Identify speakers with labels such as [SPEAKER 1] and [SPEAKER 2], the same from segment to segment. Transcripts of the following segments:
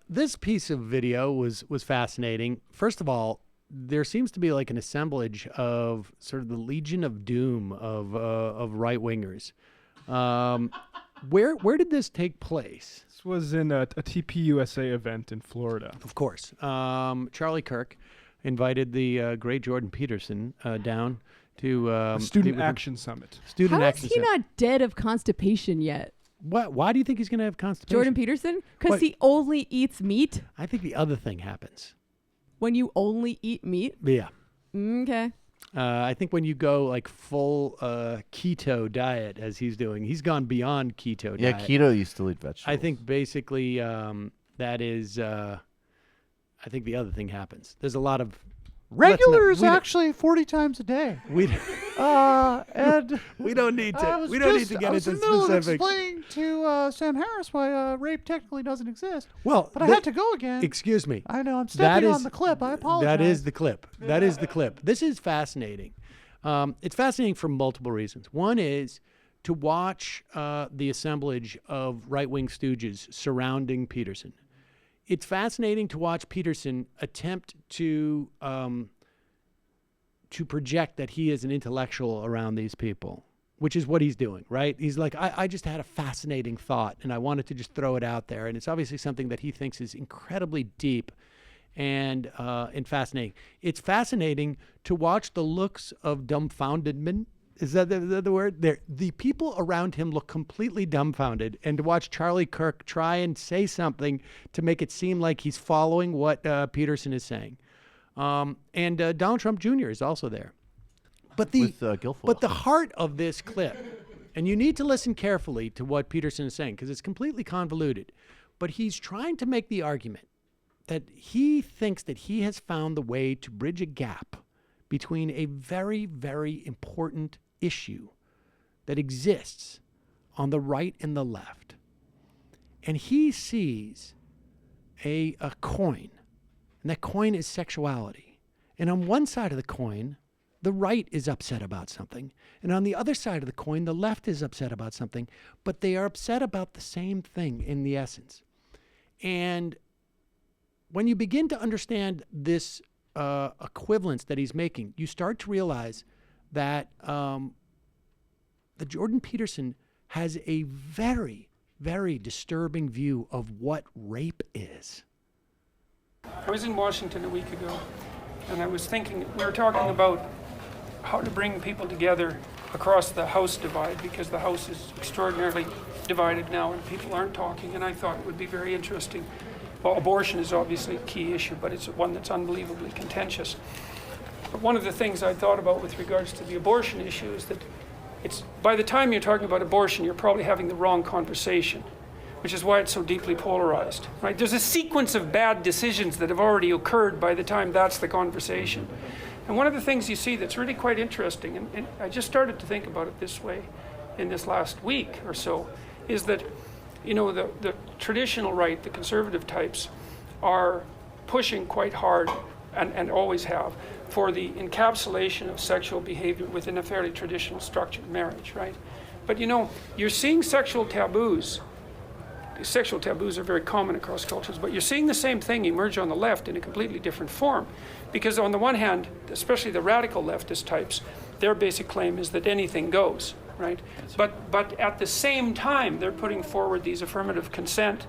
[SPEAKER 1] This piece of video was fascinating. First of all, there seems to be like an assemblage of sort of the Legion of Doom of right wingers. Where did this take place?
[SPEAKER 2] This was in a TPUSA event in Florida.
[SPEAKER 1] Of course, Charlie Kirk invited the great Jordan Peterson down to
[SPEAKER 2] Student Action Summit.
[SPEAKER 1] Student
[SPEAKER 3] How
[SPEAKER 1] Action
[SPEAKER 3] is he
[SPEAKER 1] Summit.
[SPEAKER 3] not dead of constipation yet?
[SPEAKER 1] What? Why do you think he's going to have constipation?
[SPEAKER 3] Jordan Peterson? Because
[SPEAKER 1] What?
[SPEAKER 3] he only eats meat
[SPEAKER 1] I think the other thing happens.
[SPEAKER 3] when you only eat meat?
[SPEAKER 1] Yeah.
[SPEAKER 3] Okay.
[SPEAKER 1] I think when you go like full keto diet, as he's doing, he's gone beyond keto
[SPEAKER 4] Yeah,
[SPEAKER 1] diet.
[SPEAKER 4] keto you still eat vegetables.
[SPEAKER 1] I think basically that is. I think the other thing happens. There's a lot of
[SPEAKER 5] Regular
[SPEAKER 1] let's
[SPEAKER 5] is
[SPEAKER 1] not- we
[SPEAKER 5] actually 40 times a day.
[SPEAKER 1] We
[SPEAKER 5] And
[SPEAKER 1] we don't need
[SPEAKER 5] I
[SPEAKER 1] to.
[SPEAKER 5] was
[SPEAKER 1] We don't need
[SPEAKER 5] just-
[SPEAKER 1] to
[SPEAKER 5] I
[SPEAKER 1] get
[SPEAKER 5] was
[SPEAKER 1] into
[SPEAKER 5] in the middle of
[SPEAKER 1] specifics.
[SPEAKER 5] explaining to Sam Harris why rape technically doesn't exist.
[SPEAKER 1] Well,
[SPEAKER 5] But I had to go again.
[SPEAKER 1] Excuse me.
[SPEAKER 5] I know, I'm
[SPEAKER 1] That
[SPEAKER 5] stepping
[SPEAKER 1] is-
[SPEAKER 5] on the clip. I apologize.
[SPEAKER 1] That is the clip. That is the clip. This is fascinating. It's fascinating for multiple reasons. One is to watch the assemblage of right-wing stooges surrounding Peterson. It's fascinating to watch Peterson attempt to project that he is an intellectual around these people, which is what he's doing, right? He's like, I just had a fascinating thought, and I wanted to just throw it out there. And it's obviously something that he thinks is incredibly deep and fascinating. It's fascinating to watch the looks of dumbfoundedment. Is that the word? The people around him look completely dumbfounded, and to watch Charlie Kirk try and say something to make it seem like he's following what Peterson is saying. And Donald Trump Jr. is also there. But
[SPEAKER 4] With Guilfoyle.
[SPEAKER 1] but the heart of this clip, and you need to listen carefully to what Peterson is saying because it's completely convoluted, but he's trying to make the argument that he thinks that he has found the way to bridge a gap between a very, very important issue that exists on the right and the left. And he sees a coin, and that coin is sexuality. And on one side of the coin, the right is upset about something. And on the other side of the coin, the left is upset about something. But they are upset about the same thing in the essence. And when you begin to understand this equivalence that he's making, you start to realize that the Jordan Peterson has a very, very disturbing view of what rape is.
[SPEAKER 6] I was in Washington a week ago, and I was thinking, we were talking about how to bring people together across the House divide, because the House is extraordinarily divided now and people aren't talking, and I thought it would be very interesting. Well, abortion is obviously a key issue, but it's one that's unbelievably contentious. But one of the things I thought about with regards to the abortion issue is that by the time you're talking about abortion, you're probably having the wrong conversation, which is why it's so deeply polarized, right? There's a sequence of bad decisions that have already occurred by the time that's the conversation. And one of the things you see that's really quite interesting, and I just started to think about it this way in this last week or so, is that, you know, the traditional right, the conservative types, are pushing quite hard, and always have, for the encapsulation of sexual behavior within a fairly traditional structured marriage, right? But you know, you're seeing sexual taboos. Sexual taboos are very common across cultures, but you're seeing the same thing emerge on the left in a completely different form. Because on the one hand, especially the radical leftist types, their basic claim is that anything goes, right? But at the same time, they're putting forward these affirmative consent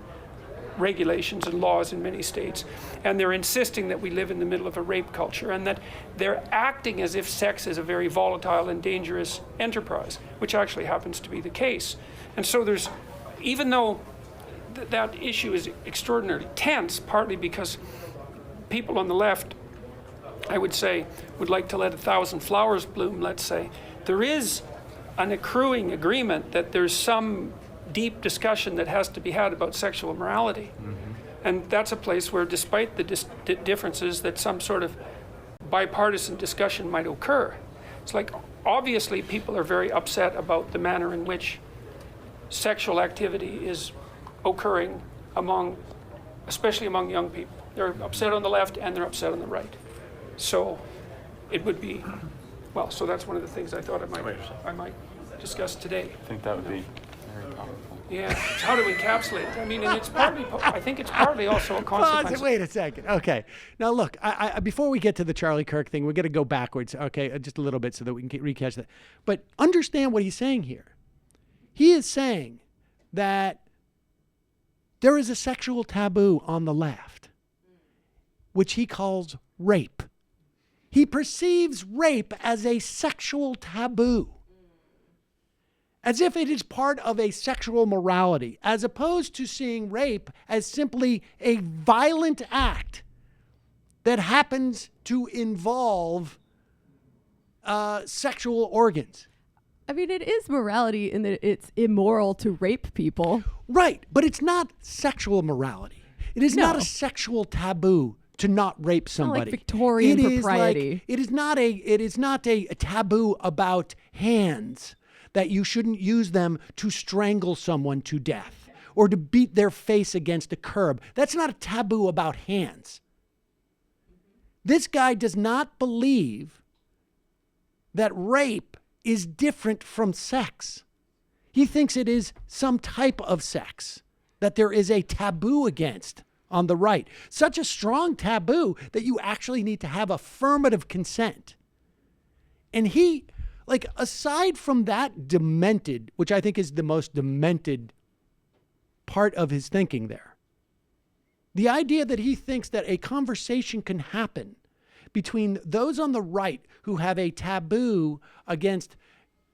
[SPEAKER 6] regulations and laws in many states, and they're insisting that we live in the middle of a rape culture, and that they're acting as if sex is a very volatile and dangerous enterprise, which actually happens to be the case. And so there's, even though that issue is extraordinarily tense, partly because people on the left, I would say, would like to let 1,000 flowers bloom, let's say, there is an accruing agreement that there's some deep discussion that has to be had about sexual morality. Mm-hmm. And that's a place where, despite the differences, that some sort of bipartisan discussion might occur. It's like, obviously people are very upset about the manner in which sexual activity is occurring especially among young people. They're upset on the left and they're upset on the right. So it would be, well, so that's one of the things I thought I might discuss today.
[SPEAKER 7] I think that would be
[SPEAKER 6] Yeah, it's how to encapsulate it. I mean, and it's partly, I think it's partly also a consequence.
[SPEAKER 1] Wait a second. Okay. Now, look, I before we get to the Charlie Kirk thing, we're going to go backwards, okay, just a little bit so that we can recatch that. But understand what he's saying here. He is saying that there is a sexual taboo on the left, which he calls rape. He perceives rape as a sexual taboo, as if it is part of a sexual morality, as opposed to seeing rape as simply a violent act that happens to involve sexual organs.
[SPEAKER 3] I mean, it is morality in that it's immoral to rape people.
[SPEAKER 1] Right, but it's not sexual morality. It is not a sexual taboo to not rape somebody.
[SPEAKER 3] Not like Victorian propriety.
[SPEAKER 1] It is not a taboo about hands, that you shouldn't use them to strangle someone to death or to beat their face against a curb. That's not a taboo about hands. This guy does not believe that rape is different from sex. He thinks it is some type of sex that there is a taboo against on the right. Such a strong taboo that you actually need to have affirmative consent. And he, like, aside from that demented, which I think is the most demented part of his thinking there, the idea that he thinks that a conversation can happen between those on the right who have a taboo against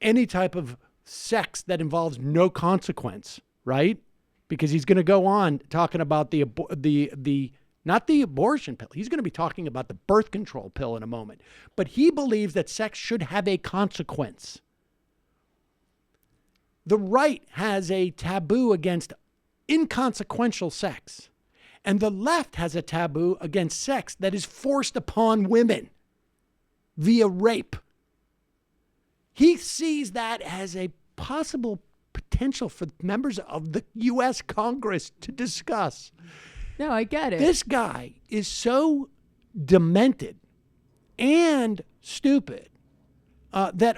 [SPEAKER 1] any type of sex that involves no consequence, right? Because he's going to go on talking about the not the abortion pill. He's going to be talking about the birth control pill in a moment. But he believes that sex should have a consequence. The right has a taboo against inconsequential sex. And the left has a taboo against sex that is forced upon women via rape. He sees that as a possible potential for members of the U.S. Congress to discuss.
[SPEAKER 3] No, I get it.
[SPEAKER 1] This guy is so demented and stupid that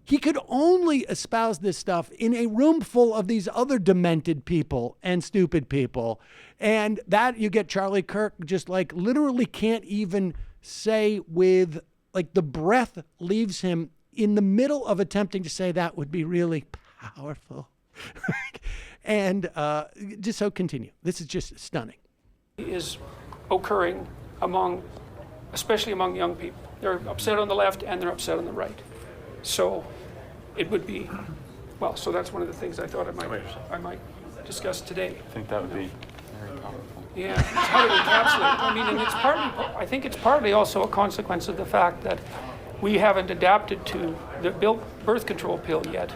[SPEAKER 1] he could only espouse this stuff in a room full of these other demented people and stupid people. And that you get Charlie Kirk just like literally can't even say with, like, the breath leaves him in the middle of attempting to say that would be really powerful. And just so continue. This is just stunning.
[SPEAKER 6] Is occurring especially among young people. They're upset on the left and they're upset on the right. So it would be, well, so that's one of the things I thought I might discuss today.
[SPEAKER 4] I think that would be very powerful.
[SPEAKER 6] Yeah, it's how to encapsulate. I mean, and I think it's partly also a consequence of the fact that we haven't adapted to the birth control pill yet.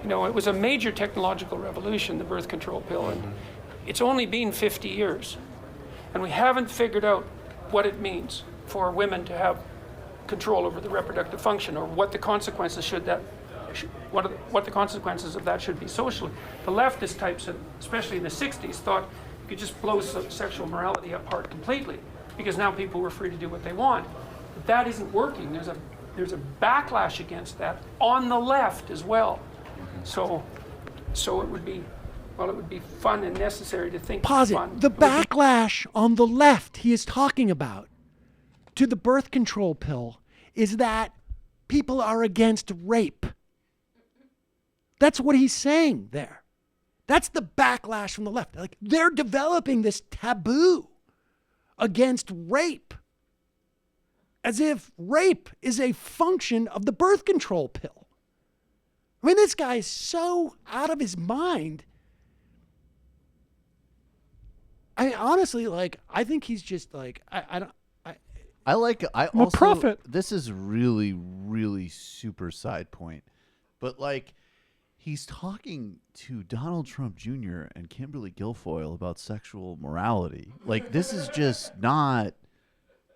[SPEAKER 6] You know, it was a major technological revolution, the birth control pill, and it's only been 50 years. And we haven't figured out what it means for women to have control over the reproductive function, or what the consequences what the consequences of that should be socially. The leftist types, especially in the 60s, thought you could just blow sexual morality apart completely, because now people were free to do what they want. But that isn't working. There's a backlash against that on the left as well. So it would be fun and necessary to think.
[SPEAKER 1] Pause it.
[SPEAKER 6] Fun.
[SPEAKER 1] The backlash on the left he is talking about to the birth control pill is that people are against rape. That's what he's saying there. That's the backlash from the left. Like, they're developing this taboo against rape, as if rape is a function of the birth control pill. I mean, this guy is so out of his mind. I mean, honestly, like, I think he's just like,
[SPEAKER 5] I'm a prophet.
[SPEAKER 7] This is really, really super side point, but like, he's talking to Donald Trump Jr. and Kimberly Guilfoyle about sexual morality. Like, this is just not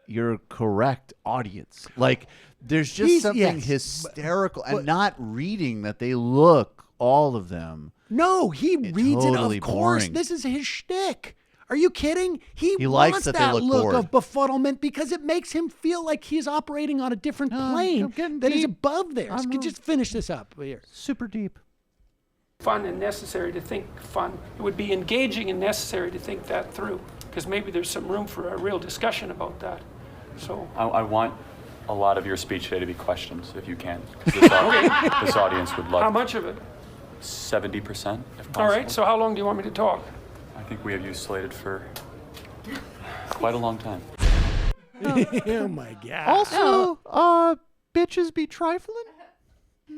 [SPEAKER 7] your correct audience. Like, there's just something hysterical and not reading that they look, all of them.
[SPEAKER 1] No, he reads
[SPEAKER 7] totally
[SPEAKER 1] it, of course.
[SPEAKER 7] boring.
[SPEAKER 1] This is his shtick. Are you kidding? He
[SPEAKER 7] likes
[SPEAKER 1] wants
[SPEAKER 7] that
[SPEAKER 1] that
[SPEAKER 7] they look
[SPEAKER 1] look
[SPEAKER 7] bored.
[SPEAKER 1] of befuddlement because it makes him feel like he's operating on a different plane
[SPEAKER 5] I'm getting
[SPEAKER 1] that is
[SPEAKER 5] deep.
[SPEAKER 1] above theirs. Just finish this up here.
[SPEAKER 5] Super deep.
[SPEAKER 6] fun and necessary to think fun. It would be engaging and necessary to think that through, because maybe there's some room for a real discussion about that. So
[SPEAKER 4] I want a lot of your speech today to be questions, if you can. 'Cause this audience would love
[SPEAKER 6] how much of it?
[SPEAKER 4] 70%, if possible.
[SPEAKER 6] All right, so how long do you want me to talk?
[SPEAKER 4] I think we have you slated for quite a long time.
[SPEAKER 1] Oh my God.
[SPEAKER 5] Also, bitches be trifling.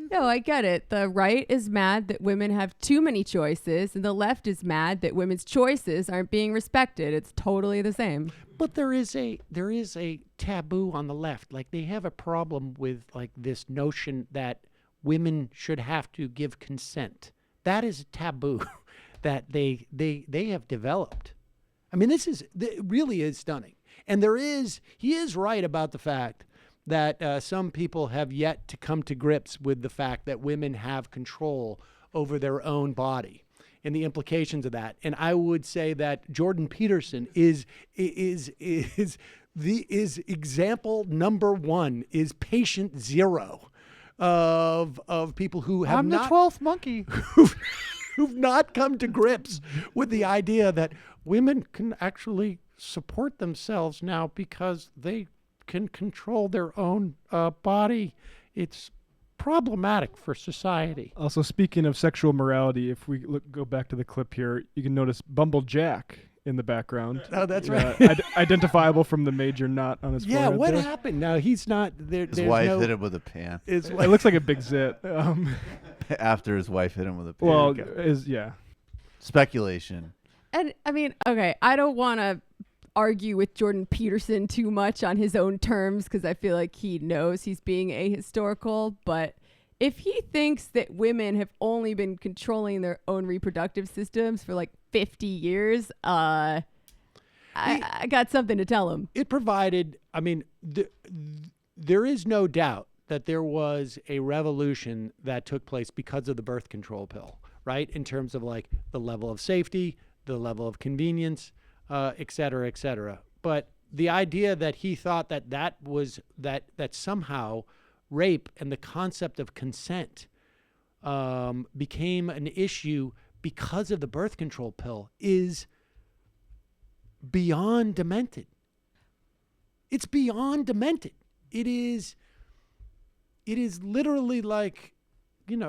[SPEAKER 3] No, I get it. The right is mad that women have too many choices, and the left is mad that women's choices aren't being respected. It's totally the same.
[SPEAKER 1] But there is a taboo on the left. Like they have a problem with like this notion that women should have to give consent. That is a taboo that they have developed. I mean, it really is stunning. And he is right about the fact that some people have yet to come to grips with the fact that women have control over their own body and the implications of that. And I would say that Jordan Peterson is example number one, is patient zero of people who have
[SPEAKER 5] I'm the
[SPEAKER 1] not
[SPEAKER 5] 12th monkey.
[SPEAKER 1] who've not come to grips with the idea that women can actually support themselves now because they can control their own body. It's problematic for society.
[SPEAKER 2] Also, speaking of sexual morality, if we go back to the clip here, you can notice Bumble Jack in the background.
[SPEAKER 1] Oh, that's right.
[SPEAKER 2] Identifiable from the major knot on his
[SPEAKER 1] Yeah,
[SPEAKER 2] forehead.
[SPEAKER 1] what
[SPEAKER 2] there.
[SPEAKER 1] happened? No, he's not there.
[SPEAKER 7] His wife hit him with a pan.
[SPEAKER 2] It looks like a big zit.
[SPEAKER 7] After his wife hit him with a pan.
[SPEAKER 2] Well,
[SPEAKER 7] Speculation.
[SPEAKER 3] And I mean, okay, I don't want to argue with Jordan Peterson too much on his own terms because I feel like he knows he's being ahistorical. But if he thinks that women have only been controlling their own reproductive systems for like 50 years, I got something to tell him.
[SPEAKER 1] It provided, I mean, there is no doubt that there was a revolution that took place because of the birth control pill, right? In terms of like the level of safety, the level of convenience, et cetera, et cetera. But the idea that he thought that somehow rape and the concept of consent became an issue because of the birth control pill is beyond demented. It's beyond demented. It is literally like, as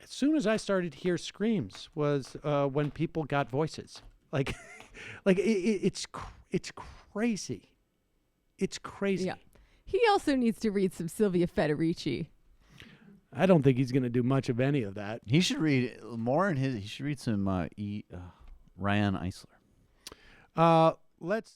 [SPEAKER 1] soon as I started to hear screams was when people got voices. Like it's crazy. It's crazy.
[SPEAKER 3] Yeah. He also needs to read some Sylvia Federici.
[SPEAKER 1] I don't think he's going to do much of any of that.
[SPEAKER 7] He should read more he should read some Ryan Eisler.
[SPEAKER 1] Let's